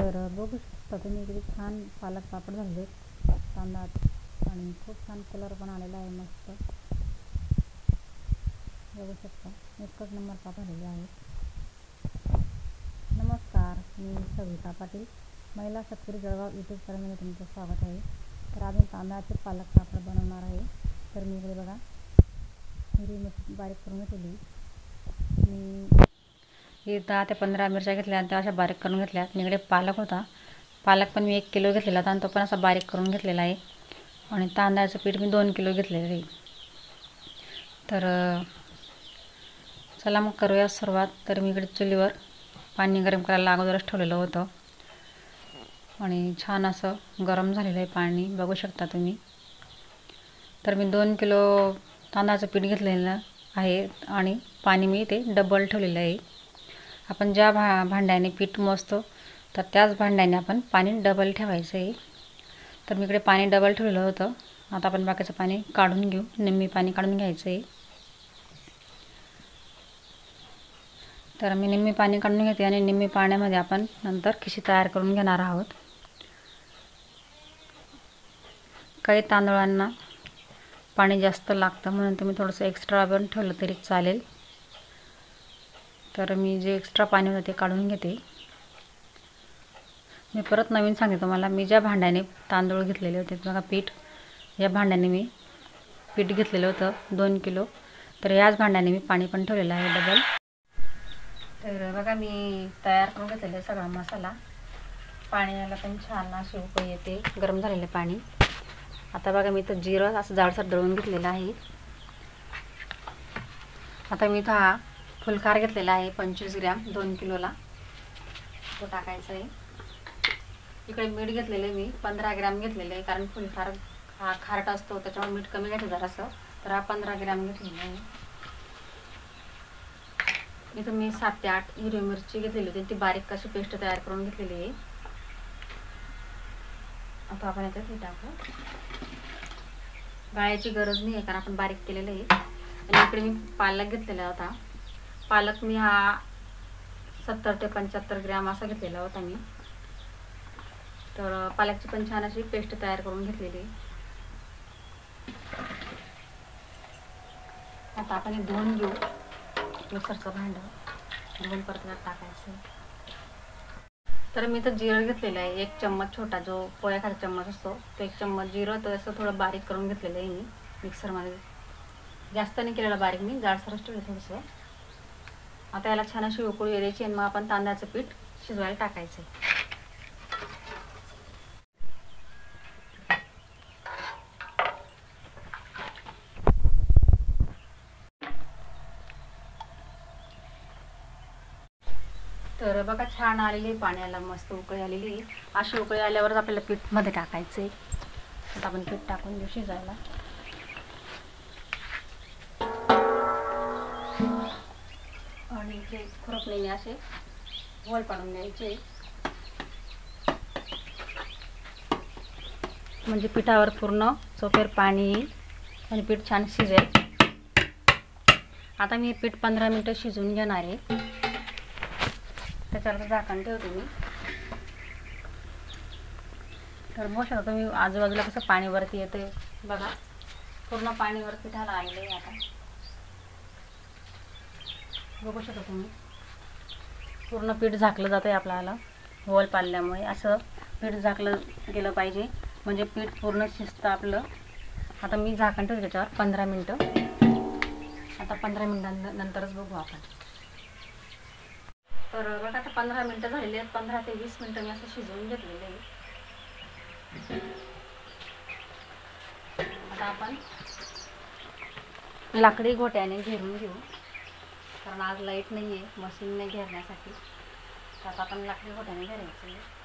तर बघू शकता तुम्ही किती छान पालक पापड झाले तांदळात आणि खूप छान कलर पण आलेला आहे मस्त बघू शकता एकच नंबर पापड झालेले आहेत। नमस्कार, मी सविता पाटील, महिला शेतकरी जळगाव यूट्यूब चॅनलमध्ये तुमचं स्वागत आहे। तर आम्ही तांदळाचे पालक पापड बनवणार आहे। तर मी इकडे बघा हिरवी मिरची बारीक करून घेतली, मी 10 ते 15 मिरच्या घेतल्या आणि त्या अशा बारीक करून घेतल्या। मी इकडे पालक होता, पालक पण मी 1 किलो घेतलेला होता आणि तो पण असा बारीक करून घेतलेला आहे आणि तांदळाचं पीठ मी 2 किलो घेतलेलं आहे। तर चला मग करूया सुरुवात। तर मी इकडे चुलीवर पाणी गरम करायला अगोदरच ठेवलेलं होतं आणि छान असं गरम झालेलं आहे पाणी, बघू शकता तुम्ही। तर मी 2 किलो तांदळाचं पीठ घेतलेलं आहे आणि पाणी मी ते डबल ठेवलेलं आहे। आपण ज्या भांड्याने पीठ मोजतो तर त्याच भांड्याने आपण पाणी डबल ठेवायचं आहे। तर मी इकडे पाणी डबल ठेवलेलं होतं, आता आपण बाकीचं पाणी काढून घेऊ, निम्मी पाणी काढून घ्यायचं आहे। तर मी निम्मी पाणी काढून घेते आणि निम्मी पाण्यामध्ये आपण नंतर खिशी तयार करून घेणार आहोत। काही तांदळांना पाणी जास्त लागतं म्हणून तुम्ही थोडंसं एक्स्ट्रा पण ठेवलं तरी चालेल। तर मी जे एक्स्ट्रा पाणी होतं ते काढून घेते। मी परत नवीन सांगते तुम्हाला, मी ज्या भांड्याने तांदूळ घेतलेले होते बघा पीठ, या भांड्याने मी पीठ घेतलेलं होतं 2 किलो, तर याच भांड्याने मी पाणी पण ठेवलेलं आहे डबल। तर बघा मी तयार करून घेतलेला सगळा मसाला, पाण्याला पण छान अशी उकळी येते, गरम झालेलं पाणी। आता बघा मी इथं जिरं असं जाडसर दळून घेतलेलं आहे। आता मी इथं हा फुलखार घेतलेला आहे 25 ग्रॅम 2 किलोला, तो टाकायचा आहे। इकडे मीठ घेतलेलं आहे मी 15 ग्रॅम घेतलेलं आहे, कारण फुलखार हा खारट असतो त्याच्यामुळे मीठ कमी घ्यायचं जरासं, तर हा 15 ग्रॅम घेतलेला आहे। इथं मी 7 ते 8 हिरवी मिरची घेतलेली होती, ती बारीक कशी पेस्ट तयार करून घेतलेली आहे। आता आपण याच्यात हे टाकू, गाळायची गरज नाही आहे कारण आपण बारीक केलेलं आहे। आणि इकडे मी पालक घेतलेला होता, पालक मी हा 70 ते 75 ग्रॅम असा घेतलेला होता मी। तर पालकची पण छान अशी पेस्ट तयार करून घेतलेली आहे। आता आपण हे धुवून घेऊ, मिक्सरचं भांडं धुवून परत त्यात टाकायचं। तर मी तर जिरं घेतलेलं आहे 1 चम्मच छोटा, जो पोळ्या खायचा चम्मच असतो तो 1 चम्मच जिरं, तर असं थोडं बारीक करून घेतलेलं आहे मी मिक्सरमध्ये, जास्त नाही केलेलं बारीक, मी जाडसरच ठेवलं थोडंसं। आता याला छान अशी उकळी द्यायची आणि मग आपण तांदळाचं पीठ शिजवायला टाकायचं। तर बघा छान आलेली पाण्याला मस्त उकळी आलेली आहे। अशी उकळी आल्यावरच आपल्याला पीठ मध्ये टाकायचं आहे। आता आपण पीठ टाकून घेऊ शिजायला आणि ते खुरपणीने असे गोल पाडून घ्यायचे, म्हणजे पिठावर पूर्ण चोपेर पाणी येईल आणि पीठ छान शिजेल। आता मी पीठ 15 मिनिटं शिजवून घेणार आहे, त्याच्यावर झाकण ठेवते मी। तर बघू शकता तुम्ही आजूबाजूला कसं पाणी वरती येते बघा, पूर्ण पाणी वर पिठाला आलेलं आहे। आता बघू शकता तुम्ही पूर्ण पीठ झाकलं जातं आहे आपल्याला होल पाडल्यामुळे, असं पीठ झाकलं गेलं पाहिजे म्हणजे पीठ पूर्ण शिजतं आपलं। आता मी झाकण ठेवते त्याच्यावर 15 मिनिटं, आता 15 मिनिटांनंतरच बघू आपण। तर बघा आता 15 मिनिटं झालेली आहेत, 15 ते 20 मिनिटं मी असं शिजवून घेतलेलं आहे। आता आपण लाकडी घोट्याने घेरून घेऊ, कारण आज लाईट नाही आहे मशीनने घेरण्यासाठी, तर आता आपण लाकडी घोट्याने घेरायचं।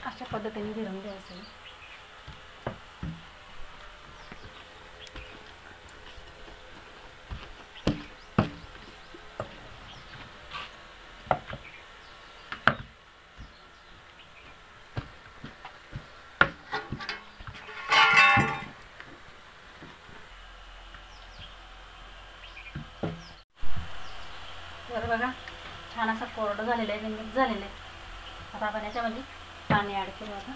अशा पद्धतीने घेरून घ्यायचं। तर बघा छान असं कोरडं झालेलं आहे, मिक्स झालेलं आहे. आता आपण याच्यामध्ये पाणी ॲड करू. आता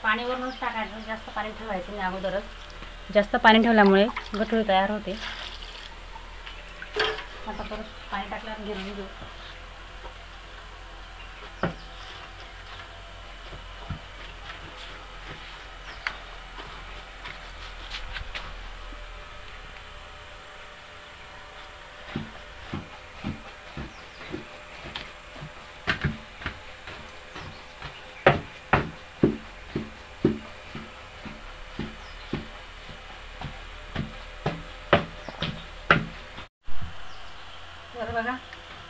पाणी वरूनच टाकायचं, जास्त पाणी ठेवायचं नाही अगोदरच. जास्त पाणी ठेवल्यामुळे गठुळी तयार होते. आता परत पाणी टाकल्यावर गिरवून घेऊ. तर बघा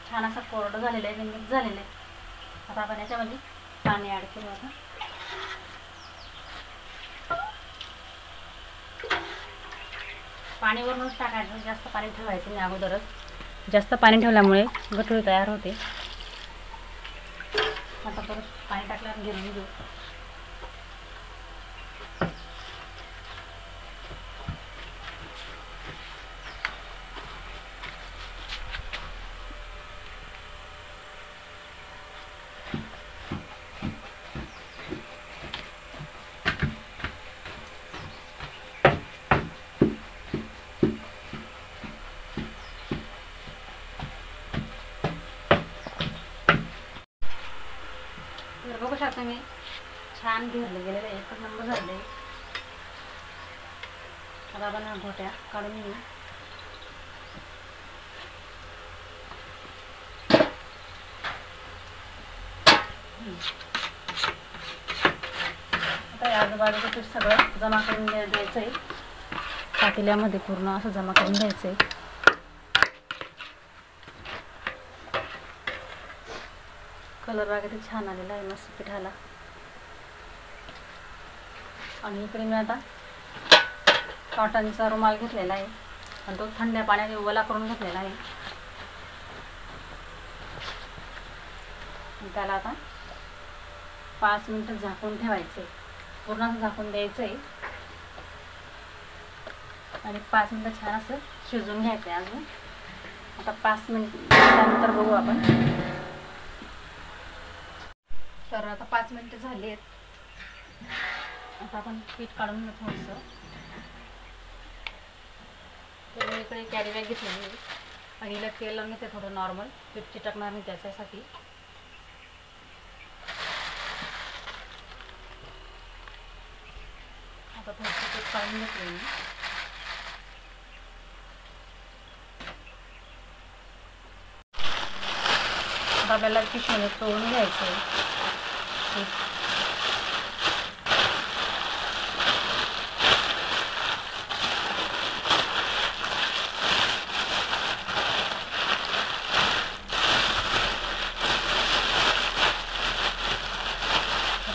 छान असं कोरडं झालेलं आहे, मिक्स झालेलं आहे. आता आपण याच्यामध्ये पाणी ॲड करू. आता पाणी वरूनच टाकायचं, जास्त पाणी ठेवायचं नाही अगोदरच. जास्त पाणी ठेवल्यामुळे गठुळी तयार होते. आता परत पाणी टाकल्यावर गिरवून घेऊ. तर बघू शकता मी छान घेरले गेलेलं आहे, एकच नंबर झाले. आता आपण घोट्या काढून घेऊ. आता आजूबाजूचं पीठ सगळं जमा करून द्यायचं आहे. पातेल्यामध्ये पूर्ण असं जमा करून द्यायचं आहे. कलर वगैरे छान आलेला आहे मस्त पिठाला. आणि इकडे मी आता कॉटनचा रुमाल घेतलेला आहे आणि तो थंड पाण्याने ओला करून घेतलेला आहे. त्याला आता 5 मिनिटं झाकून ठेवायचं आहे, पूर्ण असं झाकून द्यायचं आहे आणि 5 मिनिटं छान असं शिजवून घ्यायचं आहे. अजून आता 5 मिनिटानंतर बघू आपण. तर आता 5 मिनिटं झाली आहेत. आता आपण पीठ काढून घेऊ थोडंसं. तर मी इकडे कॅरी बॅग घेतलेली आहे. पहिलं तेल लावून घेते थोडं नॉर्मल, पीठ चिटकणार नाही त्याच्यासाठी. आता थोडंसं पीठ काढून घेतलं मी. डब्याला पिशवीने चोळून घ्यायचं आहे.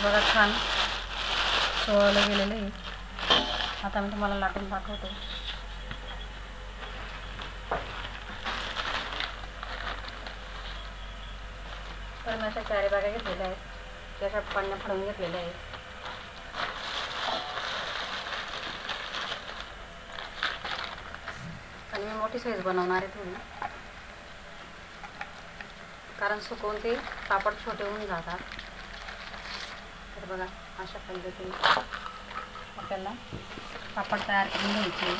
बघा छान चोळलं गेलेलं आहे. आता मी तुम्हाला लाटून दाखवतो. तर मी अशा 4 बागा घेतलेल्या आहेत, त्याच्या पाण्यात फडवून घेतलेल्या आहेत. आणि मी मोठी साईज बनवणार आहे थोडी, कारण सुकवून ते पापड छोटे होऊन जातात. तर बघा अशा पद्धतीने आपल्याला पापड तयार करून घ्यायचे.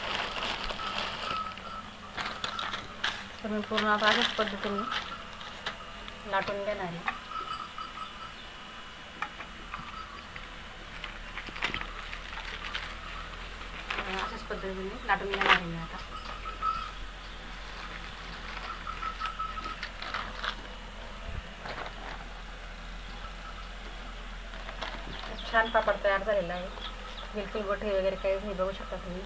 तर मी पूर्ण आता अशाच पद्धतीने लाटून घेणार आहे. अशाच पद्धतीने लाटून घेणार आहे मी आता. छान पापड तयार झालेला आहे, बिलकुल गोठे वगैरे काहीच नाही, बघू शकता तुम्ही.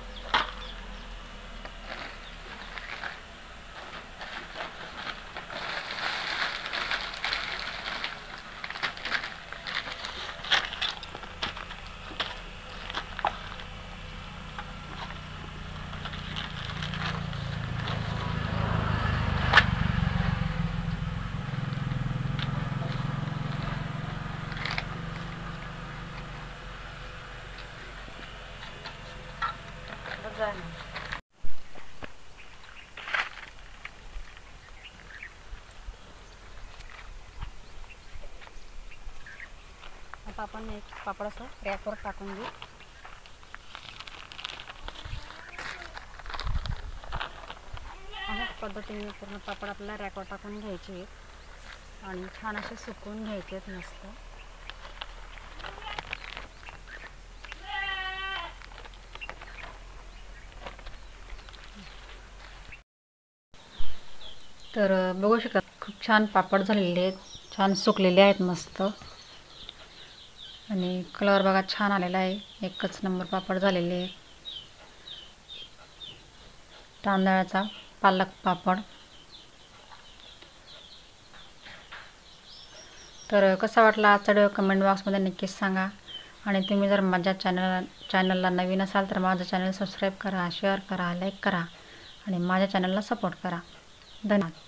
आता आपण एक पापड असं रॅकवर टाकून घेऊ. अशाच पद्धतीने पूर्ण पापड आपल्याला रॅकवर टाकून घ्यायचे आहेत आणि छान असे सुकवून घ्यायचे आहेत मस्त. तर बघू शकता खूप छान पापड झालेले आहेत, छान सुकलेले आहेत मस्त. आणि कलर बघा छान आलेला आहे, एकच नंबर पापड झालेले आहे. तांदळाचा पालक पापड. तर कसा वाटला आजचा व्हिडिओ कमेंट बॉक्समध्ये नक्कीच सांगा. आणि तुम्ही जर माझ्या चॅनलला नवीन असाल तर माझं चॅनल सबस्क्राईब करा, शेअर करा, लाईक करा आणि माझ्या चॅनलला सपोर्ट करा. धन्यवाद.